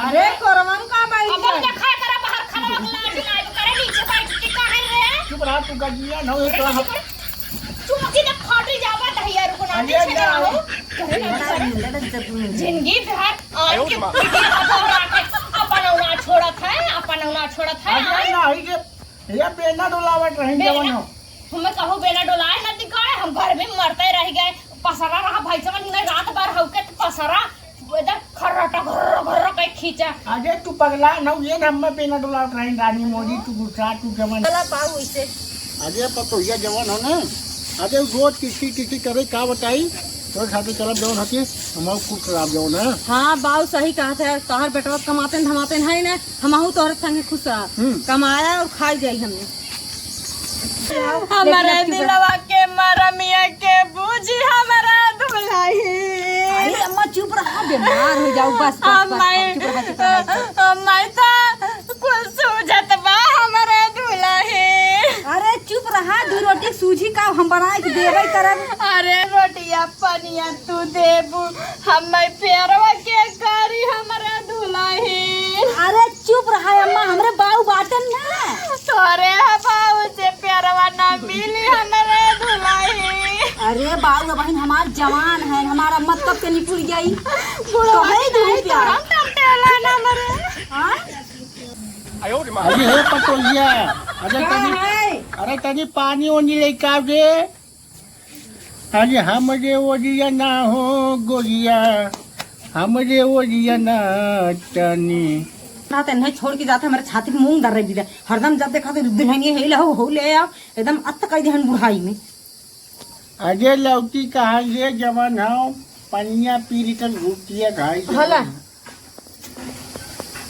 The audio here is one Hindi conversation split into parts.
अरे कोरवन का बैठ अब हम देखा करा बाहर खड़ा अगला दिन आज करे नीचे बैठ के काहे रे चुप रहा तू गजिया न हो तो चुमकी ने फाटी जावा तहिया रुको ना नीचे ना हो जिंदगी भर आज के घबरा के अपन ना छोड़त है अरे ना ही के ये बेना डोलावट रही जवन हो हमें कहो बेना डोलाए न दिखाए हम घर में मरते रह गए पसरा रहा भाई साहब ने रात भर होके पसरा इधर खर्राटा घर के खींचा अरे तू पगला न ये हम में बेना डोलावट रही रानी मोदी तू गुस्सा तू जवन चला पाऊ इसे अरे पतो ये जवन हो ना अरे रोज किसी करे का बताई तो खाते चलब जवन होती हम खूब खराब जवन है हाँ बाऊ सही कहा था तोहर बेटवा कमाते धमाते है ना हमहू तोहर संगे खुश रहा कमाया और खाई जाई हमने हमारे दिलवा के मरमिया के बूझी हमारा दुल्हाई अरे अम्मा चुप रहा बीमार हो जाओ बस मैं तो कुल सूझत बा हमारा दुल्हाई अरे चुप रहा दू रोटी सूझी का हम बनाए के देबे करब अरे रोटिया पनिया तू देबू हम पेरवा के कारी हमारा दुल्हाई अरे चुप रहा अम्मा हमरे बाऊ बाटन ना तोरे बाऊ से पेरवा ना मिली हमारे दुल्हाई अरे बाऊ बहन हमार जवान है हमारा मत कब के निकल गई तो है दूर प्यार हम टमटेला ना मरे हां अरे हे पटोलिया अरे तनी पानी ओनी लेके आ दे अरे हमरे ओरिया ना हो गोरिया हमरे ओरिया ना तनी ना नहीं छोड़ के जाते हमारे छाती में मूंग दर रही है हरदम जब देखा तो दुल्हनिया हे लहो हो ले आओ एकदम अत कह देहन बुढ़ाई में अरे लौकी कहाँ से जवन हो पनिया पी लीटर घूटिया घाई भला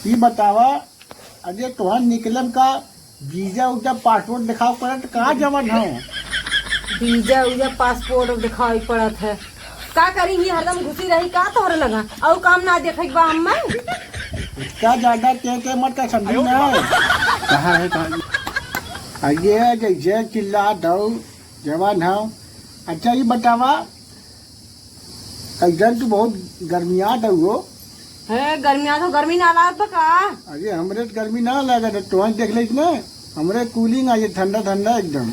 ये बतावा अरे तुहर निकलम का वीजा उजा पासपोर्ट दिखाओ पड़त कहाँ जवन हो वीजा उजा पासपोर्ट दिखाई पड़त है का करी ही हरदम घुसी रही का तोहरे लगा और काम ना देखे बा अम्मा क्या ज्यादा के मत का समझी ना कहाँ है कहाँ अरे जैसे चिल्ला दो जवान हो अच्छा ये बतावा कैसन तू बहुत गर्मिया हो है गर्मिया तो गर्मी ना लागत का अरे हमरे तो गर्मी ना लगा था तुहर देख ले ना हमरे कूलिंग आई ठंडा ठंडा एकदम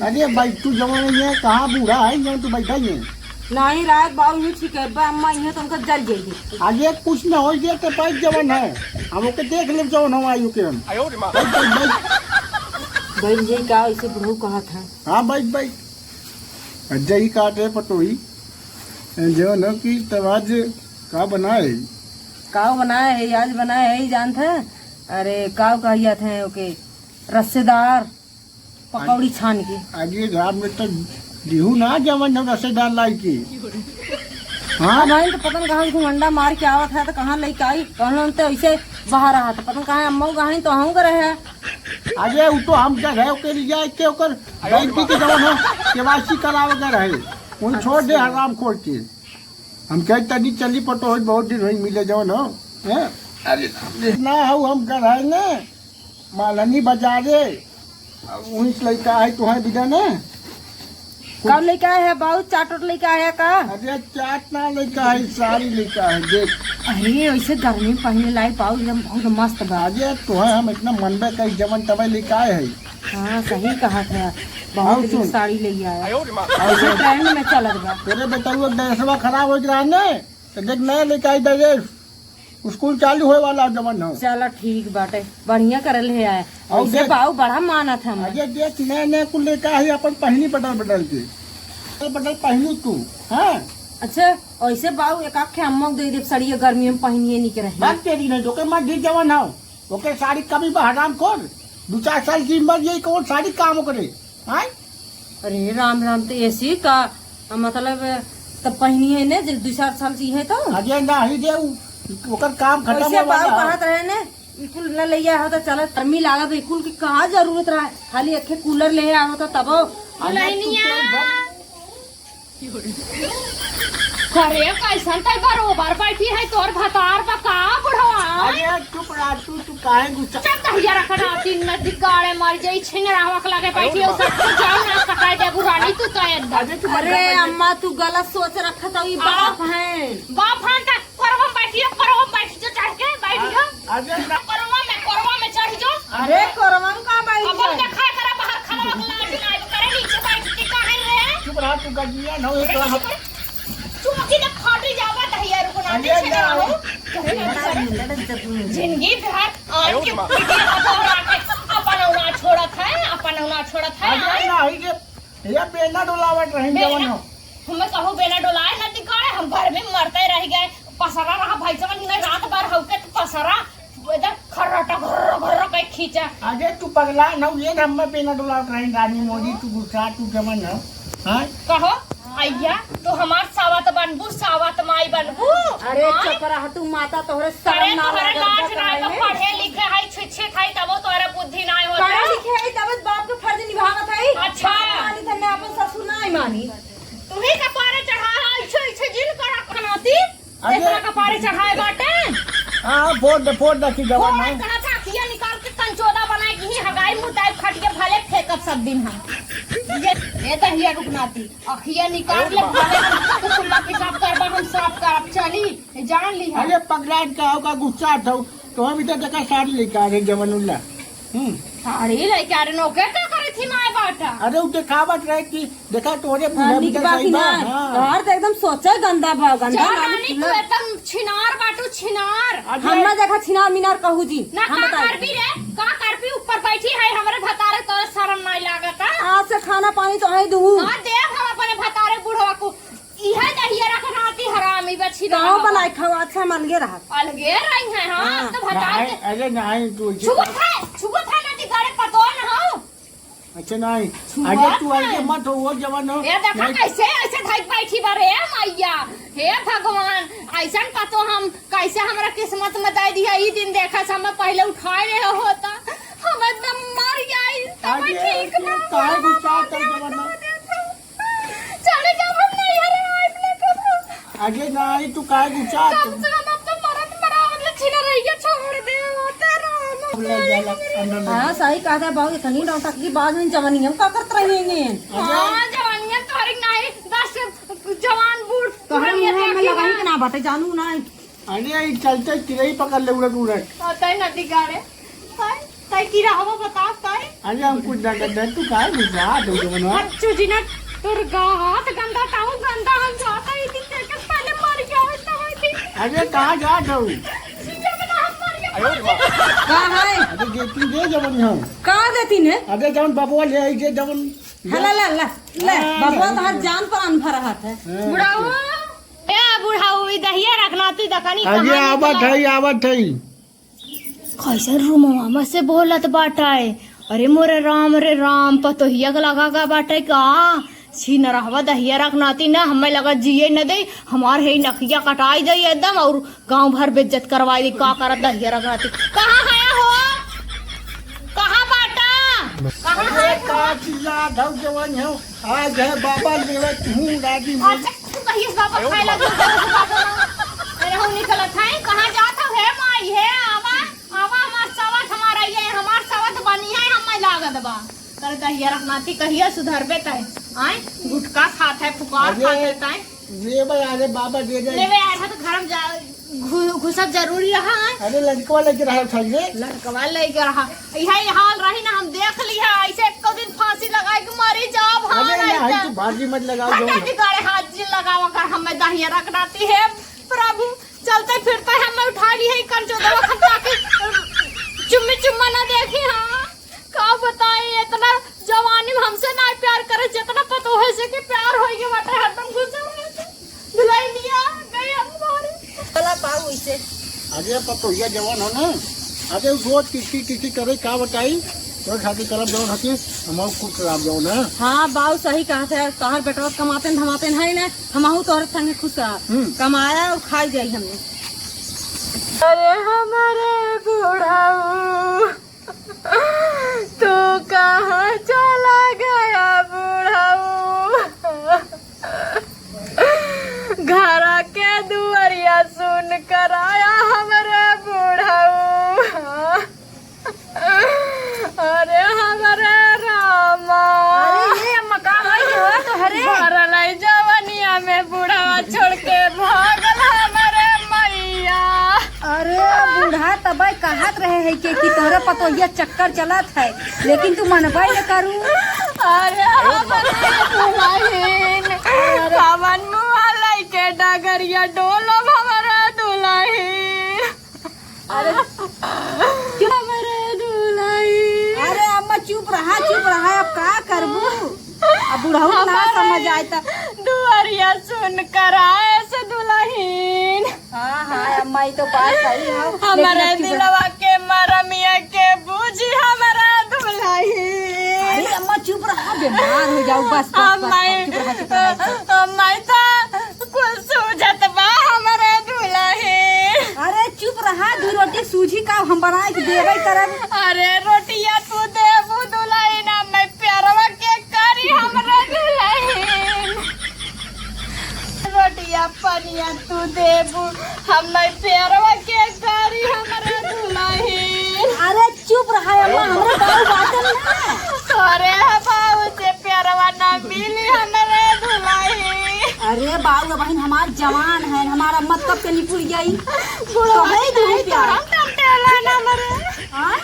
अरे भाई तू जवान है कहाँ बूढ़ा है जब तू बैठा ही है नहीं रात बाबू नहीं ठीक है बा अम्मा ये तुमको जल जाएगी आगे कुछ न हो गया तो पैक जवान है हम ओके देख ले जवान हम आयु के हम भाई जी का इसे बुढ़ऊ कहा था हाँ भाई अज्जा ही काटे पटोही जो न की तवाज का बनाए काव बनाया है आज बनाया है जानते हैं अरे काव कहिया थे ओके रस्सेदार पकौड़ी छान के आगे रात में तो दिहू ना जवान हम रसेदार लाई की हाँ भाई तो पता कहाँ घुमंडा मार के आवत है तो कहाँ लेके आई कहना तो ऐसे बाहर रहा था पता कहाँ अम्मा कहाँ तो हम करे है अरे वो तो हम क्या है ओके लिए जाए के ओकर बैंक के जवान हो केवाईसी करावे के रहे उन छोड़ दे हराम खोल के हम कह तनी चली पटो बहुत दिन हुई मिले जवान हो हैं अरे ना हो हम कर रहे ना मालनी बाजारे उन्हीं लड़का है तुम्हारे बिना ना कब लेके आए है बहुत चाट लेके आया का अरे चाट ना लेका है साड़ी लेका है देख अरे ऐसे गर्मी में पहने लाई पाऊ एकदम बहुत मस्त बा अरे तुम्हें हम इतना मनबे का जवन तबे लेके आए है हाँ सही कहा था बहुत दिन साड़ी ले आया ऐसे ट्रेंड में चलत बा तेरे बेटा देशवा खराब हो रहा है तो देख नया लेके आई दे स्कूल चालू होए वाला जवन हो चलो ठीक बाटे बढ़िया करल है आए और ऐसे बाऊ बड़ा माना था अरे देख नया कुल लेके आई अपन पहनी बदल के पहनू तू हाँ अच्छा ऐसे बाऊ एक आखे अम्मा दे दे साड़ी गर्मी में पहनिए नहीं के रहे बात तेरी नहीं तो मैं ढीठ जवान हो ओके साड़ी कभी हराम खोल 2-4 साल की उम्र यही कौन साड़ी काम करे हाँ अरे राम राम तो ऐसी का मतलब तब पहनिए ने 2-4 साल की है तो अजय ना ही दे ओकर काम खत्म ऐसे बाऊ कहत रहे ने इकुल न ले आ होता चल गर्मी लागत इकुल की कहाँ जरूरत रहा खाली अखे कूलर ले आ होता तब अरे कैसन तय बरोबर बैठी है तोर भतार बा का बुढ़वा अरे चुप रह तू काहे गुस्सा चल दहिया रखना तीन में दिगाड़े मर जाई छिंगरावा लगे बैठी हो सब तो जाओ ना सकाई दे बुरानी तू तो एकदम अरे अम्मा तू गलत सोच रखा था ये बाप है बाप है त करवम बैठी जो चढ़ के बैठ जवान हो तो हम चुमकी ने फाटी जावा तहिया रुकनाती अरे छे ना हो जाओ। जिंदगी भर आन के पीछे हथौड़ा के अपन उना छोड़त है अरे नहीं ये बेना डोलावट रही जवान हो हमें कहो बेना डोलाए ना दिखाए हम घर में मरते रह गए पसरा रहा भाई साहब ने रात भर होके तो पसरा इधर खर्राटा घर के खींचा अरे तू पगला ना ये हम में बेना डोलावट रही रानी मोदी तू गुस्सा तू जवान हो हां कहो आइया तो हमार सावत बनबू सावत माई बनबू अरे चुप रहा तू माता तोहरे अरे शर्म ना तोहरे लाज लगे ना तो पढ़े लिखे है छिछे खाई तब तोहरे बुद्धि ना होता पढ़े लिखे है तब बाप के फर्ज निभावत है अच्छा। मानी त मैं अपन ससुर नहीं मानी तुम्ही कपारे चढ़ा ऐसे जिन करा कनाती अरे। एकरा कपारे चढ़ाए बाटे हां फोड़ दे की जवान फोड़ हो करा था खिया निकाल के कंचोदा बनाए की हगाई मुताई खटिए भले फेंकब सब दिन हम ये तो हिया रुकनाती अखिया निकाल ले भले तो कुल्ला पिसाब करबा हम साफ करब चली जान ली है अरे पगला का होगा गुस्सा था तो हम इधर देखा साड़ी लेके आ रहे जवानुल्ला साड़ी लेके आ रहे नौके क्या करे थी माए बाटा अरे उ दिखावट रहे कि देखा तोरे बुढ़ा निक बिगड़ बाकी गई ना बा हां घर तो एकदम सोचा गंदा बा गंदा चल नाली रानी तू खुला। एकदम छिनार बाटू छिनार हम्मा देखा छिनार मिनार कहू जी ना हम का बताई करबी रे का करबी ऊपर बैठी है हमरे भतारे तो शर्म नहीं लागता आज से खाना पानी तो आई दू हां देख हम अपने भतारे बुढ़वा को इहे दहिया रखनाती हरामी बछी गाँव बनाए खाओ अच्छा मन गे रहा अलगे रही है हां हाँ। तो भतारे नहीं, अरे नहीं तू छुगत है ना दिगाड़े पतो न हो अच्छा नहीं अरे तू ऐसे मत हो वो जवान हो ये देखा कैसे ऐसे धक बैठी बारे मैया हे भगवान ऐसा पतो हम कैसे हमरा किस्मत में दे दिया ई दिन देखा से हम पहले उठाए रहे होता हम एकदम मर गई तब ठीक ना काहे गुस्सा कर जवान हो चले जाओ हम नहीं हरे आइब लेकर अरे नहीं तू काहे गुस्सा कम से कम अब तो मरत मरावत लछिना रही है छोड़ दे तेरा हाँ सही कहा था बाबू इतनी डॉक्टर की बात नहीं जवानी हम का करते रहेंगे हां जवानियां तोरी नहीं बस जवान बूढ़ तोहरे मुंह में लगाई के ना बाटे जानू ना अरे ये चलते चिड़ई पकड़ ले उड़त तय नदी गाड़े तय की रहवा बता तय अरे हम कुछ ना करते तू काहे गुस्सा दो जवान हो अच्छू जी ना दुर्गा हाथ गंदा ताऊ गंदा हम जाता ही दिन देख के पहले मर गया होता है थी अरे कहाँ जा दो कहाँ है अरे देती दे जवान हो कहाँ देती ने अरे जवान बबुआ ले आई जे जवान हला ला ला ले बबुआ तो हर जान पर अनभर हाथ है बुढ़ाऊ ए बुढ़ाऊ ई दहिया रखना तू दकानी अरे आवत है कैसे रूमवा से बोलत बाटाए अरे मोरे राम पतोहिया के लगा का बाटे का छीन रहवा दहिया रखनाती ना हमें लगा जिए न दे हमार है नखिया कटाई दे एकदम और गांव भर बेइज्जत करवाई दी का करत दहिया रखनाती कहाँ है हो कहाँ बाटा कहाँ है अरे का चिल्ला दो जवान हो आज है बाबा लेवत हूँ दादी में अच्छा तू कहिए बाबा खाए लगे अरे हम निकलत है कहाँ जात है माई है आवा हमार सवत हमारा ये हमार सवत बनी है हम लागत बा कर दहिया रखनाती कहिया सुधरबे तय आए गुटखा खात है फुकार खाते तय ये भाई अरे बाबा दे दे लेवे आया तो घर में घुसब जरूरी रहा है अरे लड़कवा लेके रहा था ये लड़कवा लेके रहा यही हाल रही ना हम देख लिया ऐसे एक दिन फांसी लगाए के मरी जाओ अरे नहीं हां तू भाजी मत लगाओ हटा जो दिगाड़े हाथ जी लगावा कर हमें दहिया रखनाती है प्रभु चलते फिरते हमें उठा ली है कंचोदवा खत्ता के चुम्मा ना देखी हां का बताए इतना जवानी में हमसे ना प्यार करे जितना पतो है से कि प्यार होई के बाटे हरदम गुजर धुलाई लिया गए हमारे चला पाऊ इसे अरे पतो ये जवान हो ना अरे रोज किसी करे का बताई तो खाती तरफ जाओ खाती हम कुछ खराब जाओ ना हाँ बाऊ सही कहा था तोहर बेटवा कमाते धमाते है ना हमहू तोहर संगे खुश कमाया और खाई जाई हमने अरे हमारे बुढ़ाऊ तू कहाँ चला गया बुढ़ाऊ घर के दुआरिया सुन कर आया हमारे बुढ़ाऊ अरे हमारे रामा अरे ये मकान है तो हरे भरल जवनिया में बुढ़ावा छोड़ के भागल हमारे मैया अरे बूढ़ा तब कहत रहे है कि तोहरे पतो ये चक्कर चलत है लेकिन तू मनबे न करू अरे हमारे दुल्हन सावन मुआ लइके डगरिया डोलब हमारा दुल्ही। अरे हमारे दुल्ही। अरे अम्मा चुप रहा अब का करबू। अब बुढ़ऊ ना समझ आए तो दुआरिया सुन कर आए से दुल्हीन। हाँ अम्मा ये तो बात सही है। हमारे दिलवा के मरमिया के बूझी हमारा दुल्ही। अरे अम्मा चुप रहा बीमार हो जाऊ बस अम्मा तो कुल सूझत बा हमारे दुल्ही। अरे चुप रहा दू रोटी सूझी का हम बना के देबे करब। अरे रोटिया तू देबू दुल्ही ना मैं प्यारवा के करी हमरा दुल्ही। रोटिया पनिया तू देबू हम मैं प्यारवा के करी हमरा दुल्ही। अरे चुप रहा अम्मा हमरा बात ना तोरे बाबू से प्यारवा ना मिली हमारे दुल्ही। अरे बाबू बहन हमार जवान है हमारा मत कब के निपुर गई तो है दूर प्यार हम ना मरे। हां